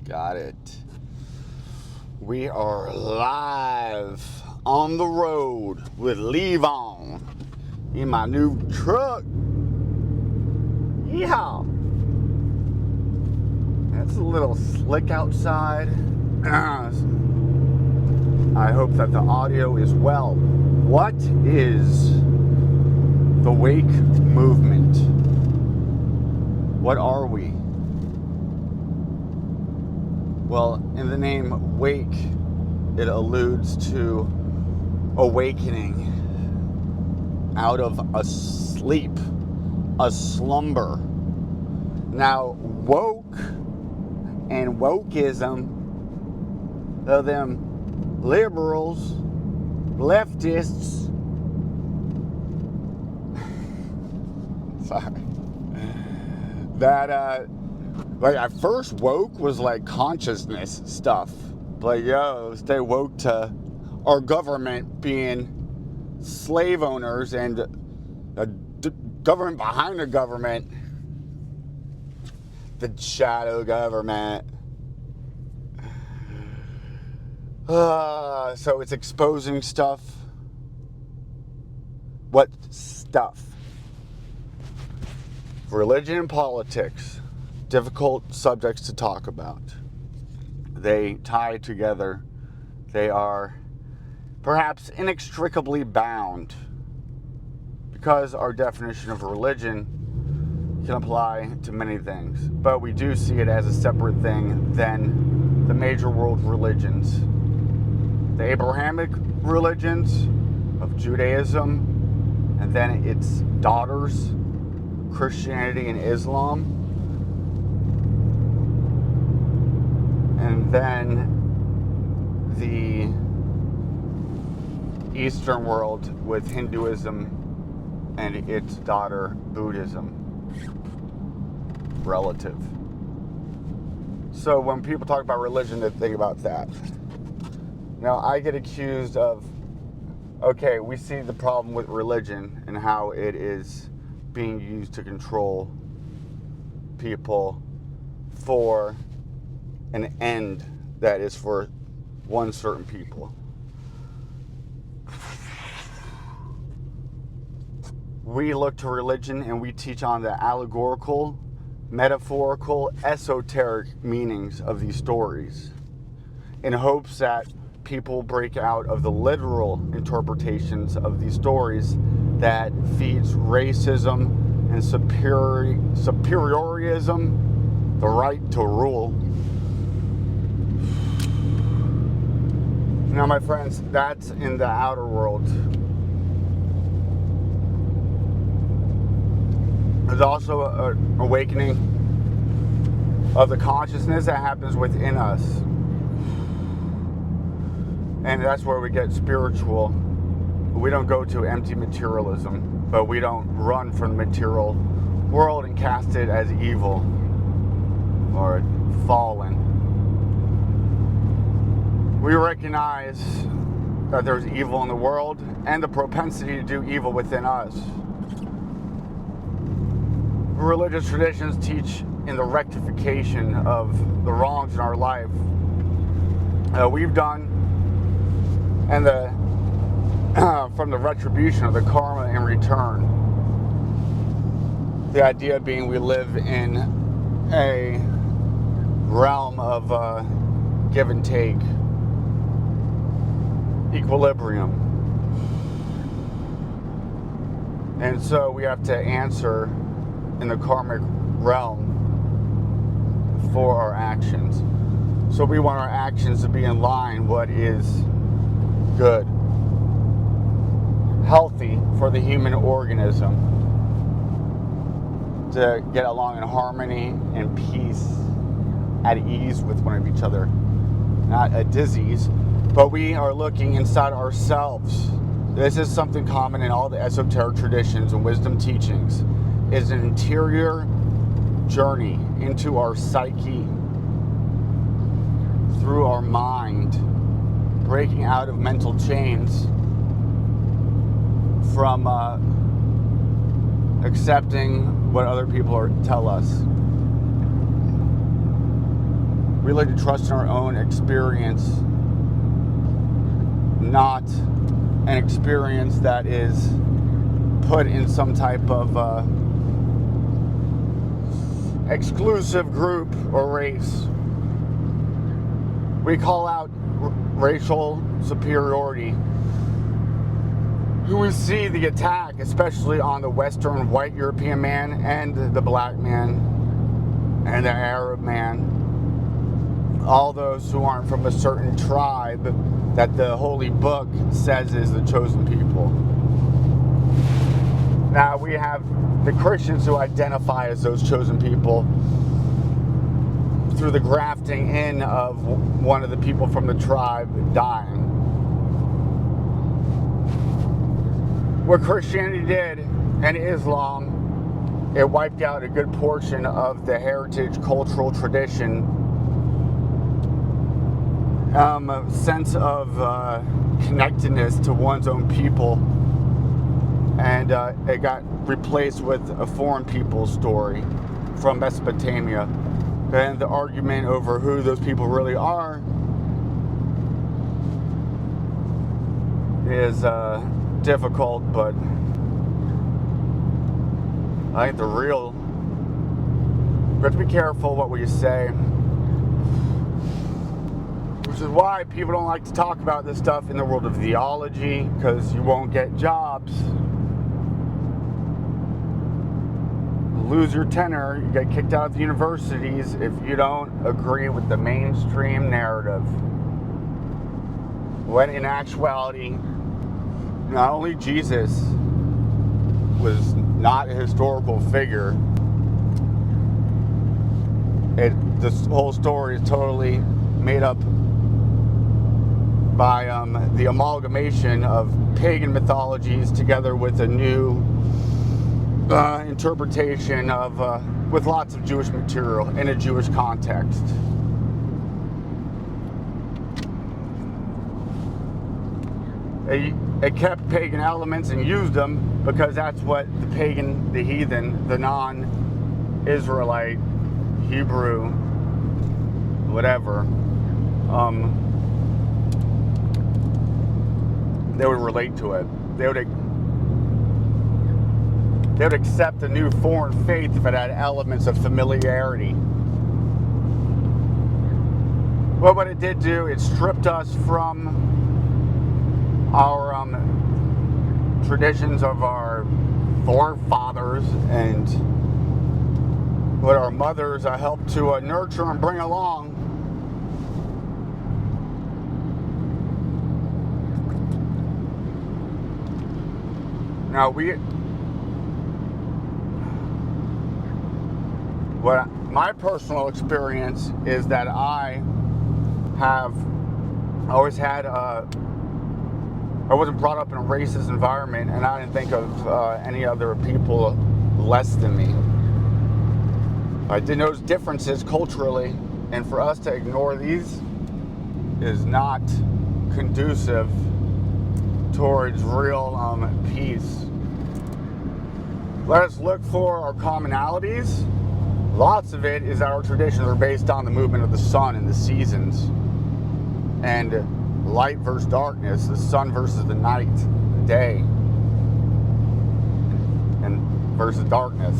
Got it. We are live on the road with Levon in my new truck. Yeehaw! It's a little slick outside. I hope that the audio is well. What is the Wake movement? What are we? Well, in the name Wake, it alludes to awakening out of a sleep, a slumber. Now, woke and wokeism, them liberals, leftists, sorry, that, like at first woke was like consciousness stuff. Like, yo, stay woke to our government being slave owners and a government behind the government. The shadow government. So it's exposing stuff. What stuff? Religion and politics. Difficult subjects to talk about. They tie together. They are perhaps inextricably bound because our definition of religion can apply to many things, but we do see it as a separate thing than the major world religions. The Abrahamic religions of Judaism, and then its daughters, Christianity and Islam. And then the Eastern world with Hinduism and its daughter, Buddhism. Relative. So when people talk about religion, they think about that. Now, I get accused of, okay, we see the problem with religion and how it is being used to control people for an end that is for one certain people. We look to religion and we teach on the allegorical, metaphorical, esoteric meanings of these stories in hopes that people break out of the literal interpretations of these stories that feeds racism and superiorism, the right to rule. Now, my friends, that's in the outer world. There's also an awakening of the consciousness that happens within us. And that's where we get spiritual. We don't go to empty materialism, but we don't run from the material world and cast it as evil or fallen. We recognize that there's evil in the world and the propensity to do evil within us. Religious traditions teach in the rectification of the wrongs in our life we've done, and from the retribution of the karma in return. The idea being we live in a realm of give and take, equilibrium. And so we have to answer in the karmic realm for our actions. So we want our actions to be in line what is good, healthy for the human organism, to get along in harmony and peace, at ease with one of each other. Not a disease, but we are looking inside ourselves. This is something common in all the esoteric traditions and wisdom teachings, is an interior journey into our psyche, through our mind, breaking out of mental chains from accepting what other people tell us. We like to trust in our own experience, not an experience that is put in some type of exclusive group or race. We call out racial superiority. We see the attack, especially on the Western white European man and the black man and the Arab man. All those who aren't from a certain tribe that the Holy Book says is the chosen people. Now we have the Christians who identify as those chosen people through the grafting in of one of the people from the tribe dying. What Christianity did and Islam, it wiped out a good portion of the heritage, cultural tradition, a sense of connectedness to one's own people, and it got replaced with a foreign people's story from Mesopotamia. And the argument over who those people really are is difficult, but I think we have to be careful what we say, which is why people don't like to talk about this stuff in the world of theology, because you won't get jobs. Lose your tenure, you get kicked out of the universities if you don't agree with the mainstream narrative. When in actuality, not only Jesus was not a historical figure, this whole story is totally made up by the amalgamation of pagan mythologies together with a new interpretation of with lots of Jewish material in a Jewish context. It kept pagan elements and used them because that's what the pagan, the heathen, the non-Israelite, Hebrew, whatever, they would relate to it. They would accept a new foreign faith if it had elements of familiarity. Well, what it did do, it stripped us from our traditions of our forefathers and what our mothers helped to nurture and bring along. Now my personal experience is that I always had I wasn't brought up in a racist environment, and I didn't think of any other people less than me. I did notice differences culturally, and for us to ignore these is not conducive towards real peace. Let us look for our commonalities. Lots of it is that our traditions are based on the movement of the sun and the seasons, and light versus darkness, the sun versus the night, the day, and versus darkness.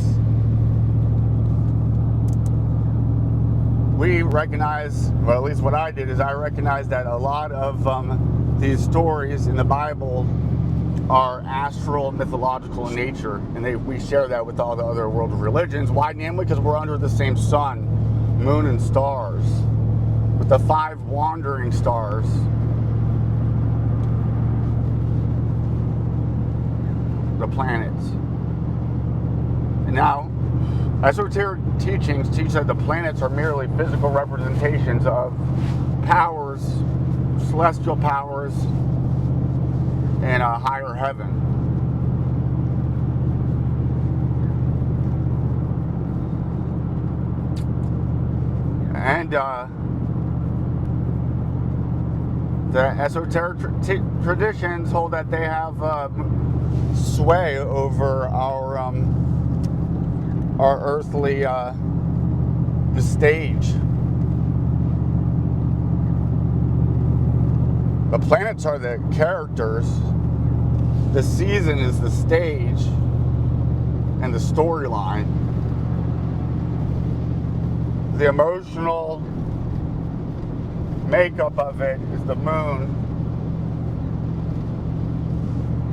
We recognize, well, at least what I did is I recognized that a lot of these stories in the Bible are astral, mythological in nature, and we share that with all the other world religions. Why? Namely, because we're under the same sun, moon, and stars, with the 5 wandering stars. The planets. And now, esoteric teachings teach that the planets are merely physical representations of powers, celestial powers, in a higher heaven. And the esoteric traditions hold that they have sway over our earthly the stage. The planets are the characters. The season is the stage and the storyline. The emotional makeup of it is the moon.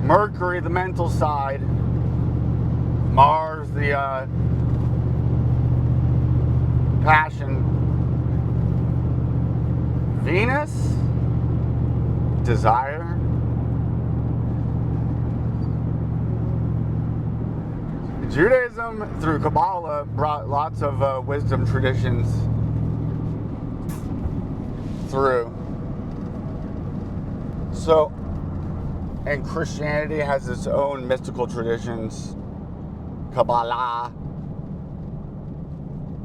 Mercury, the mental side. Mars, the passion. Venus, desire. Judaism, through Kabbalah, brought lots of wisdom traditions through. So, and Christianity has its own mystical traditions, Kabbalah,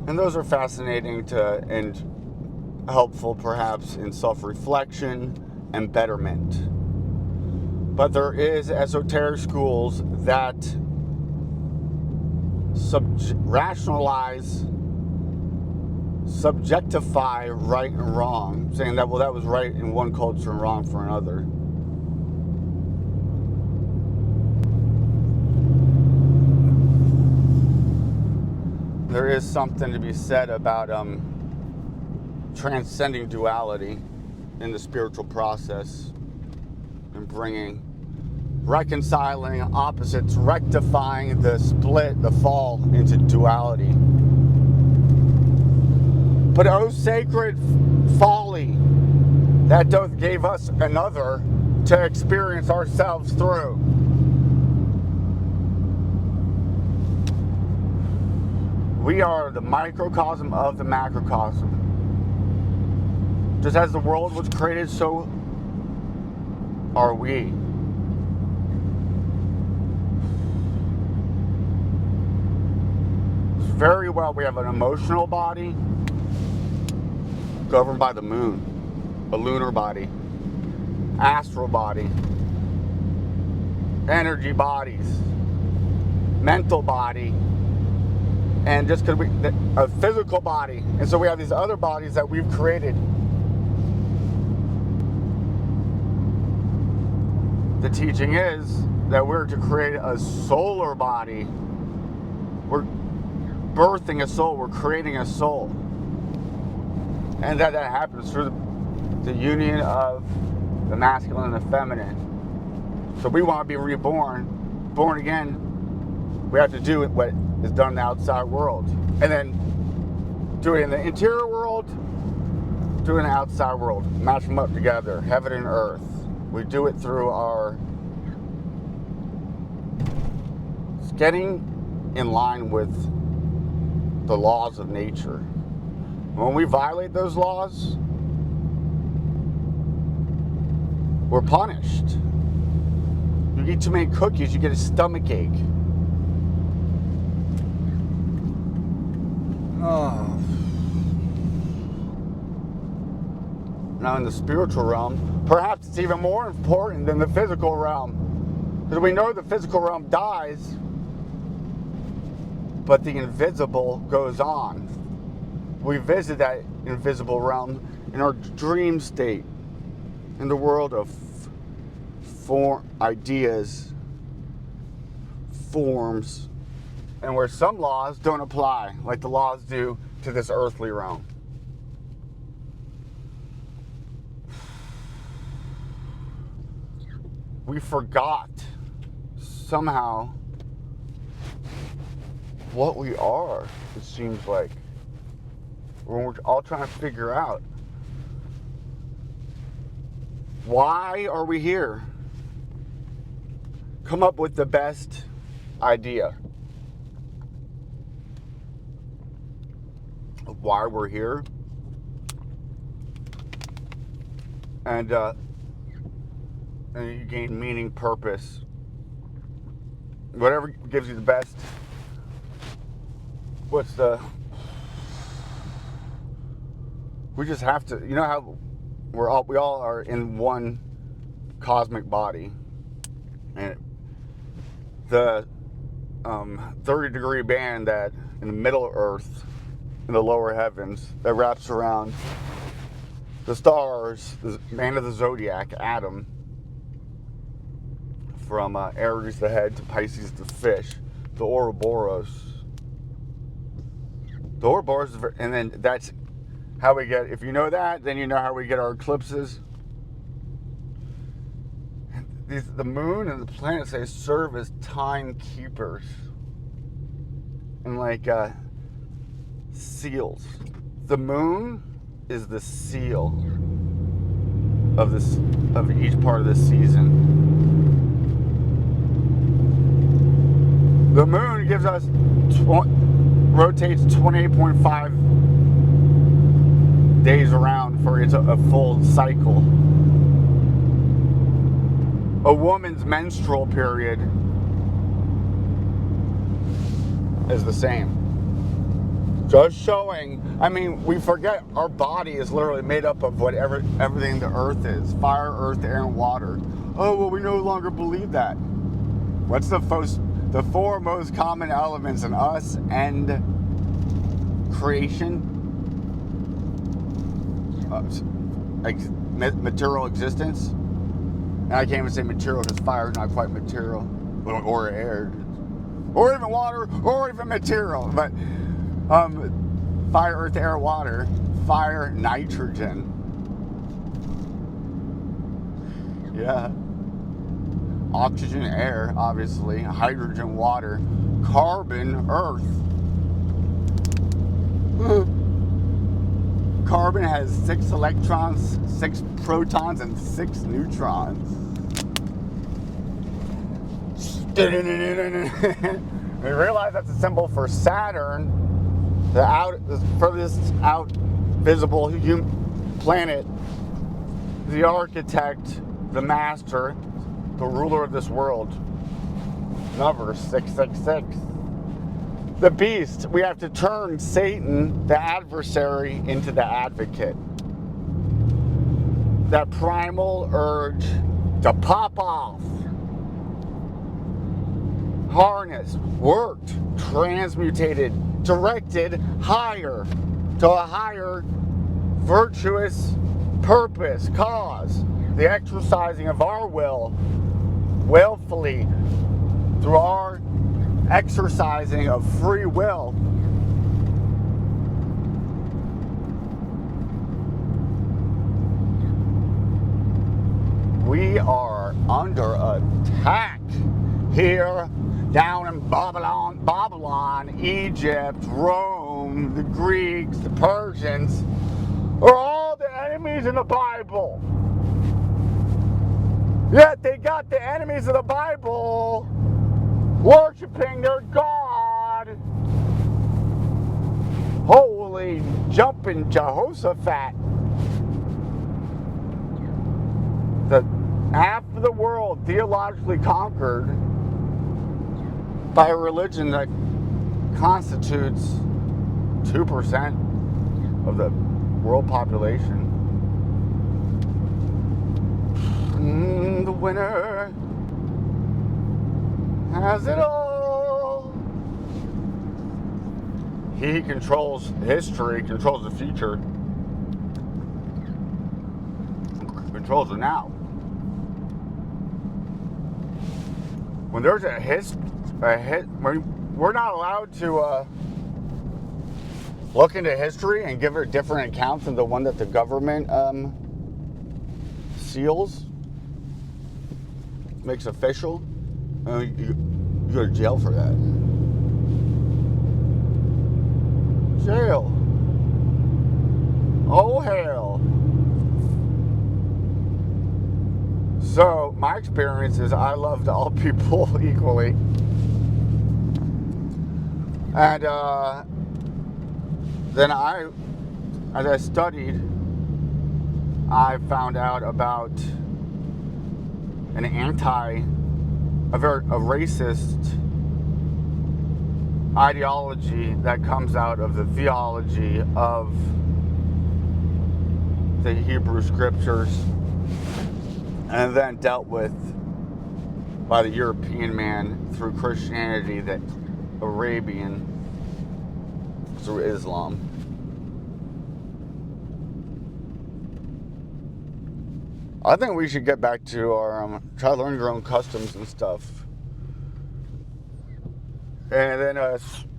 and those are fascinating and helpful perhaps in self-reflection and betterment. But there is esoteric schools that rationalize, subjectify right and wrong, saying that, well, that was right in one culture and wrong for another. There is something to be said about transcending duality in the spiritual process and reconciling opposites, rectifying the split, the fall into duality. But oh, sacred folly that doth gave us another to experience ourselves through. We are the microcosm of the macrocosm. Just as the world was created, so are we. Very well, we have an emotional body governed by the moon, a lunar body, astral body, energy bodies, mental body, and just because a physical body. And so we have these other bodies that we've created. The teaching is that we're to create a solar body. We're birthing a soul, we're creating a soul. And that happens through the union of the masculine and the feminine. So we want to be reborn, born again. We have to do what is done in the outside world. And then do it in the interior world, do it in the outside world. Match them up together, heaven and earth. We do it through getting in line with the laws of nature. When we violate those laws, we're punished. You eat too many cookies, you get a stomach ache. Oh. Now in the spiritual realm, perhaps it's even more important than the physical realm. Because we know the physical realm dies, but the invisible goes on. We visit that invisible realm in our dream state, in the world of ideas, forms, and where some laws don't apply, like the laws do to this earthly realm. We forgot somehow what we are, it seems like, when we're all trying to figure out, why are we here? Come up with the best idea of why we're here, and you gain meaning, purpose, whatever gives you the best. We just have to, you know how we all are in one cosmic body, and the 30-degree band that in the middle of Earth, in the lower heavens, that wraps around the stars, the man of the zodiac, Adam, from Aries the head to Pisces the fish, the Ouroboros. The Ouroboros, and then that's how we get, if you know that, then you know how we get our eclipses. The moon and the planets, they serve as timekeepers and like seals. The moon is the seal of each part of this season. The moon gives us rotates 28.5 days around for its a full cycle. A woman's menstrual period is the same. Just showing, I mean, we forget our body is literally made up of everything the earth is. Fire, earth, air, and water. Oh, well, we no longer believe that. What's the four most common elements in us and creation? Material existence. And I can't even say material because fire is not quite material. Or air. Or even water. Or even material. But fire, earth, air, water. Fire, nitrogen. Yeah. Oxygen, air, obviously. Hydrogen, water. Carbon, earth. Carbon has 6 electrons, 6 protons, and 6 neutrons. We realize that's a symbol for Saturn, the furthest out visible planet, the architect, the master, the ruler of this world. Number 666. The beast, we have to turn Satan, the adversary, into the advocate. That primal urge to pop off. Harnessed, worked, transmutated, directed higher to a higher virtuous purpose, cause. The exercising of our will, willfully, through our exercising of free will. We are under attack here down in Babylon, Egypt, Rome, the Greeks, the Persians are all the enemies in the Bible. Yet they got the enemies of the Bible worshiping their God. Holy jumping Jehoshaphat. The half of the world theologically conquered by a religion that constitutes 2% of the world population. The winner has it all. He controls history, controls the future, controls the now. When there's we're not allowed to look into history and give it different accounts than the one that the government seals, makes official. You go to jail for that. Jail. Oh, hell. So, my experience is I loved all people equally. And then as I studied, I found out about a racist ideology that comes out of the theology of the Hebrew scriptures and then dealt with by the European man through Christianity, the Arabian through Islam. I think we should get back to our try to learn your own customs and stuff, and then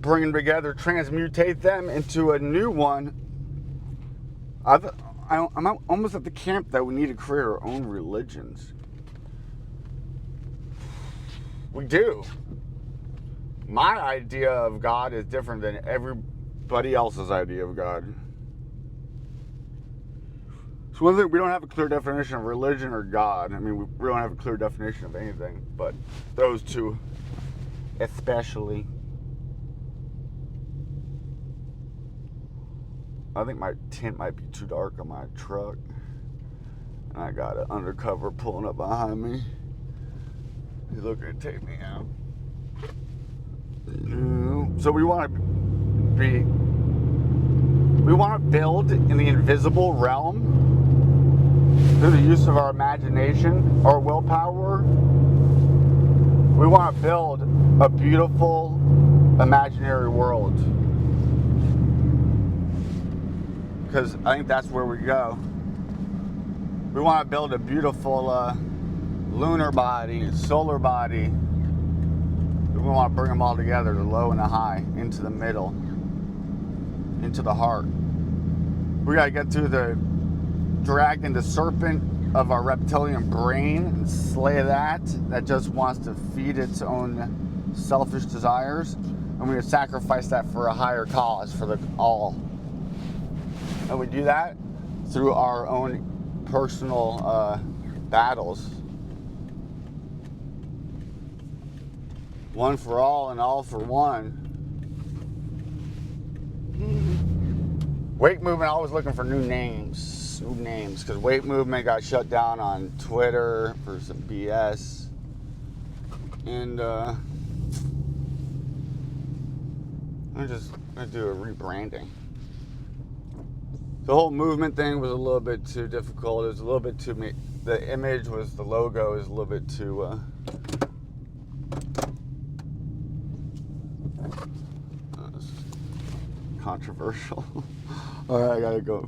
bring them together, transmutate them into a new one. I'm almost at the camp that we need to create our own religions. We do. My idea of God is different than everybody else's idea of God. So one thing, we don't have a clear definition of religion or God. I mean, we don't have a clear definition of anything, but those two especially. I think my tint might be too dark on my truck. And I got an undercover pulling up behind me. He's looking to take me out. So we want to build in the invisible realm through the use of our imagination, our willpower. We want to build a beautiful imaginary world. Because I think that's where we go. We want to build a beautiful lunar body, solar body. We want to bring them all together, the low and the high, into the middle, into the heart. We got to get through the dragon, the serpent of our reptilian brain, and slay that just wants to feed its own selfish desires. And we sacrifice that for a higher cause, for the all. And we do that through our own personal battles. One for all and all for one. Weight Movement always looking for new names, because Weight Movement got shut down on Twitter for some BS. And I'm just gonna do a rebranding. The whole movement thing was a little bit too difficult. It was a little bit too. The image was, the logo is a little bit too. Controversial. All right, I gotta go.